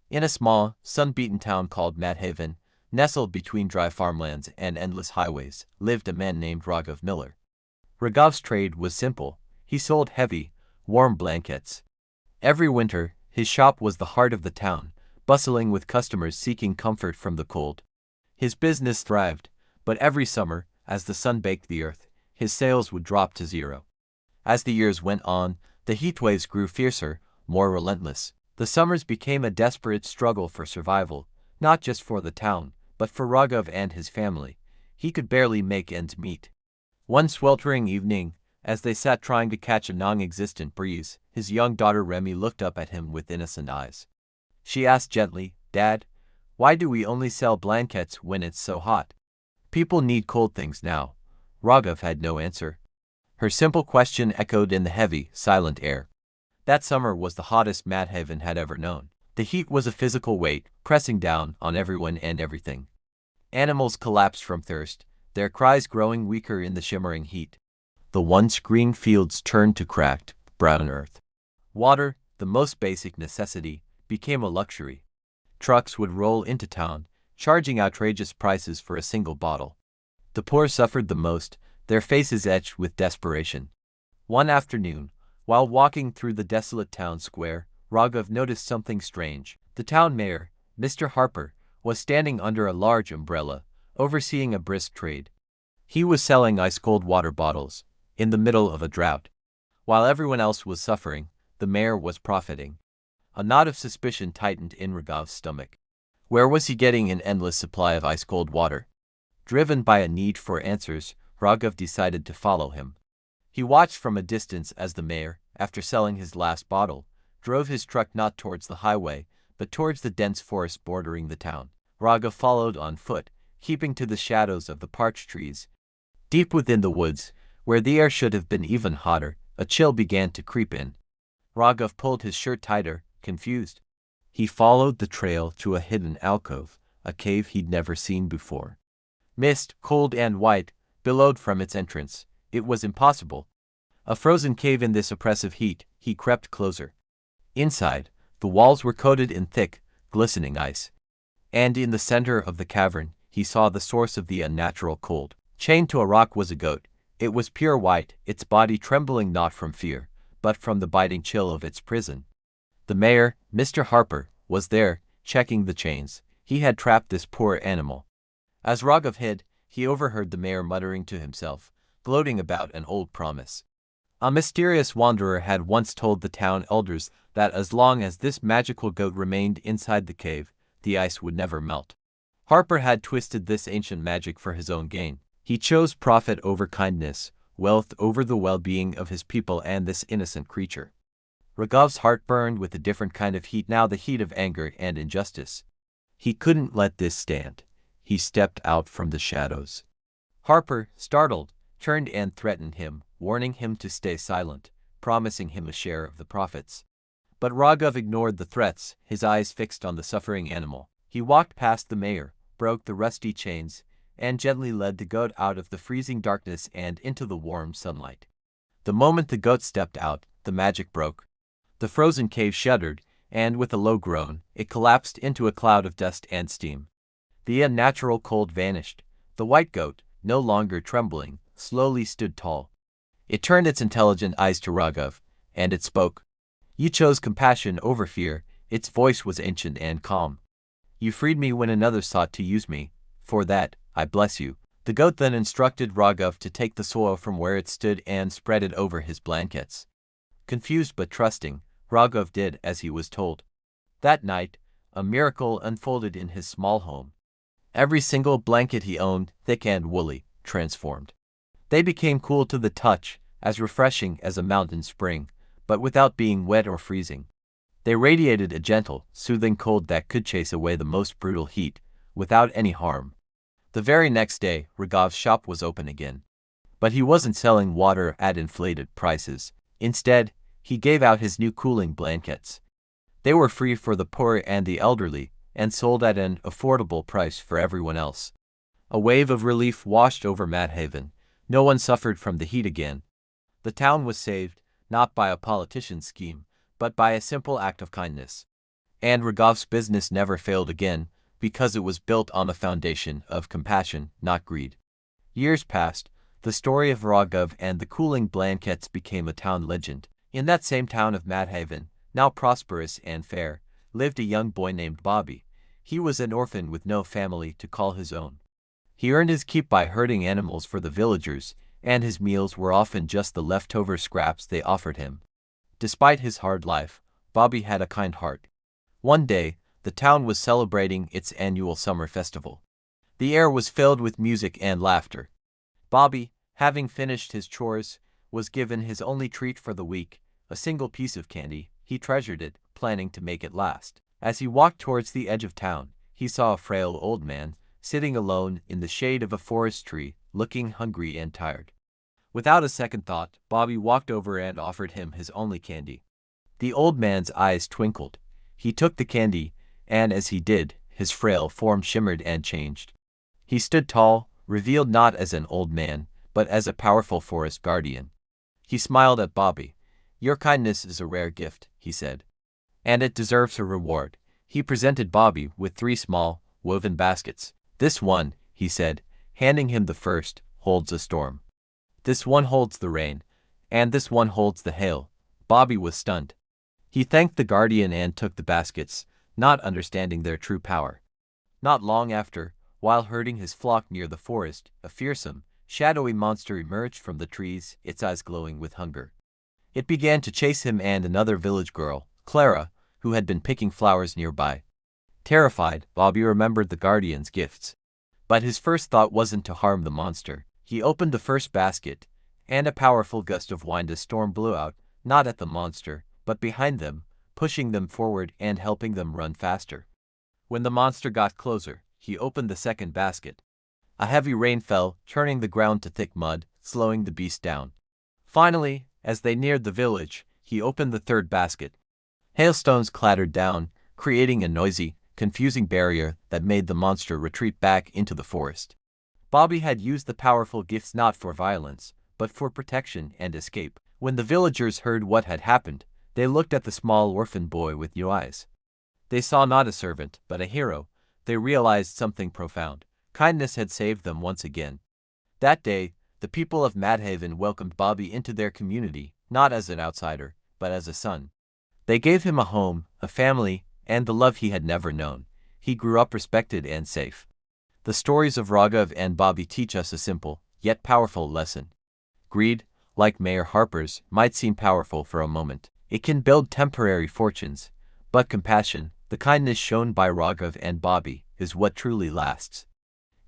In a small, sun-beaten town called Madhaven, nestled between dry farmlands and endless highways, lived a man named Raghav Miller. Raghav's trade was simple. He sold heavy, warm blankets. Every winter, his shop was the heart of the town, bustling with customers seeking comfort from the cold. His business thrived, but every summer, as the sun baked the earth, his sales would drop to zero. As the years went on, the heatwaves grew fiercer, more relentless. The summers became a desperate struggle for survival, not just for the town, but for Raghav and his family. He could barely make ends meet. One sweltering evening, as they sat trying to catch a non-existent breeze, his young daughter Remy looked up at him with innocent eyes. She asked gently, "Dad, why do we only sell blankets when it's so hot? People need cold things now." Raghav had no answer. Her simple question echoed in the heavy, silent air. That summer was the hottest Madhaven had ever known. The heat was a physical weight, pressing down on everyone and everything. Animals collapsed from thirst, their cries growing weaker in the shimmering heat. The once green fields turned to cracked, brown earth. Water, the most basic necessity, became a luxury. Trucks would roll into town, charging outrageous prices for a single bottle. The poor suffered the most, their faces etched with desperation. One afternoon, while walking through the desolate town square, Raghav noticed something strange. The town mayor, Mr. Harper, was standing under a large umbrella, overseeing a brisk trade. He was selling ice-cold water bottles, in the middle of a drought. While everyone else was suffering, the mayor was profiting. A knot of suspicion tightened in Raghav's stomach. Where was he getting an endless supply of ice-cold water? Driven by a need for answers, Raghav decided to follow him. He watched from a distance as the mayor, after selling his last bottle, drove his truck not towards the highway, but towards the dense forest bordering the town. Raghav followed on foot, keeping to the shadows of the parched trees. Deep within the woods, where the air should have been even hotter, a chill began to creep in. Raghav pulled his shirt tighter, confused. He followed the trail to a hidden alcove, a cave he'd never seen before. Mist, cold and white, billowed from its entrance. It was impossible. A frozen cave in this oppressive heat. He crept closer. Inside, the walls were coated in thick, glistening ice. And in the center of the cavern, he saw the source of the unnatural cold. Chained to a rock was a goat. It was pure white, its body trembling not from fear, but from the biting chill of its prison. The mayor, Mr. Harper, was there, checking the chains. He had trapped this poor animal. As Raghav hid, he overheard the mayor muttering to himself, gloating about an old promise. A mysterious wanderer had once told the town elders that as long as this magical goat remained inside the cave, the ice would never melt. Harper had twisted this ancient magic for his own gain. He chose profit over kindness, wealth over the well-being of his people and this innocent creature. Raghav's heart burned with a different kind of heat now, the heat of anger and injustice. He couldn't let this stand. He stepped out from the shadows. Harper, startled, turned and threatened him, warning him to stay silent, promising him a share of the profits. But Raghav ignored the threats, his eyes fixed on the suffering animal. He walked past the mayor, broke the rusty chains, and gently led the goat out of the freezing darkness and into the warm sunlight. The moment the goat stepped out, the magic broke. The frozen cave shuddered, and with a low groan, it collapsed into a cloud of dust and steam. The unnatural cold vanished. The white goat, no longer trembling, slowly stood tall. It turned its intelligent eyes to Raghav, and it spoke. "You chose compassion over fear." Its voice was ancient and calm. "You freed me when another sought to use me. For that, I bless you." The goat then instructed Raghav to take the soil from where it stood and spread it over his blankets. Confused but trusting, Raghav did as he was told. That night, a miracle unfolded in his small home. Every single blanket he owned, thick and woolly, transformed. They became cool to the touch, as refreshing as a mountain spring, but without being wet or freezing. They radiated a gentle, soothing cold that could chase away the most brutal heat, without any harm. The very next day, Raghav's shop was open again. But he wasn't selling water at inflated prices. Instead, he gave out his new cooling blankets. They were free for the poor and the elderly, and sold at an affordable price for everyone else. A wave of relief washed over Madhaven. No one suffered from the heat again. The town was saved, not by a politician's scheme, but by a simple act of kindness. And Rogov's business never failed again, because it was built on the foundation of compassion, not greed. Years passed. The story of Rogov and the cooling blankets became a town legend. In that same town of Madhaven, now prosperous and fair, lived a young boy named Bobby. He was an orphan with no family to call his own. He earned his keep by herding animals for the villagers, and his meals were often just the leftover scraps they offered him. Despite his hard life, Bobby had a kind heart. One day, the town was celebrating its annual summer festival. The air was filled with music and laughter. Bobby, having finished his chores, was given his only treat for the week, a single piece of candy. He treasured it, planning to make it last. As he walked towards the edge of town, he saw a frail old man, sitting alone in the shade of a forest tree, looking hungry and tired. Without a second thought, Bobby walked over and offered him his only candy. The old man's eyes twinkled. He took the candy, and as he did, his frail form shimmered and changed. He stood tall, revealed not as an old man, but as a powerful forest guardian. He smiled at Bobby. "Your kindness is a rare gift," he said, "and it deserves a reward." He presented Bobby with 3 small, woven baskets. "This one," he said, handing him the first, "holds a storm. This one holds the rain, and this one holds the hail." Bobby was stunned. He thanked the guardian and took the baskets, not understanding their true power. Not long after, while herding his flock near the forest, a fearsome, shadowy monster emerged from the trees, its eyes glowing with hunger. It began to chase him and another village girl, Clara, who had been picking flowers nearby. Terrified, Bobby remembered the guardian's gifts. But his first thought wasn't to harm the monster. He opened the first basket, and a powerful gust of wind and storm blew out, not at the monster, but behind them, pushing them forward and helping them run faster. When the monster got closer, he opened the second basket. A heavy rain fell, turning the ground to thick mud, slowing the beast down. Finally, as they neared the village, he opened the third basket. Hailstones clattered down, creating a noisy, confusing barrier that made the monster retreat back into the forest. Bobby had used the powerful gifts not for violence, but for protection and escape. When the villagers heard what had happened, they looked at the small orphan boy with new eyes. They saw not a servant, but a hero. They realized something profound. Kindness had saved them once again. That day, the people of Madhaven welcomed Bobby into their community, not as an outsider, but as a son. They gave him a home, a family, and the love he had never known. He grew up respected and safe. The stories of Raghav and Bobby teach us a simple, yet powerful lesson. Greed, like Mayor Harper's, might seem powerful for a moment. It can build temporary fortunes, but compassion, the kindness shown by Raghav and Bobby, is what truly lasts.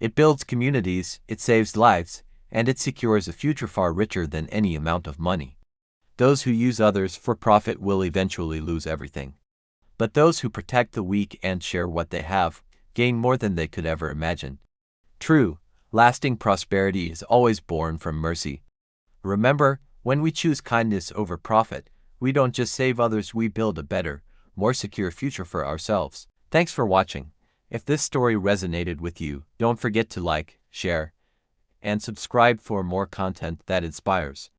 It builds communities, it saves lives, and it secures a future far richer than any amount of money. Those who use others for profit will eventually lose everything. But those who protect the weak and share what they have, gain more than they could ever imagine. True, lasting prosperity is always born from mercy. Remember, when we choose kindness over profit, we don't just save others, we build a better, more secure future for ourselves. Thanks for watching. If this story resonated with you, don't forget to like, share, and subscribe for more content that inspires.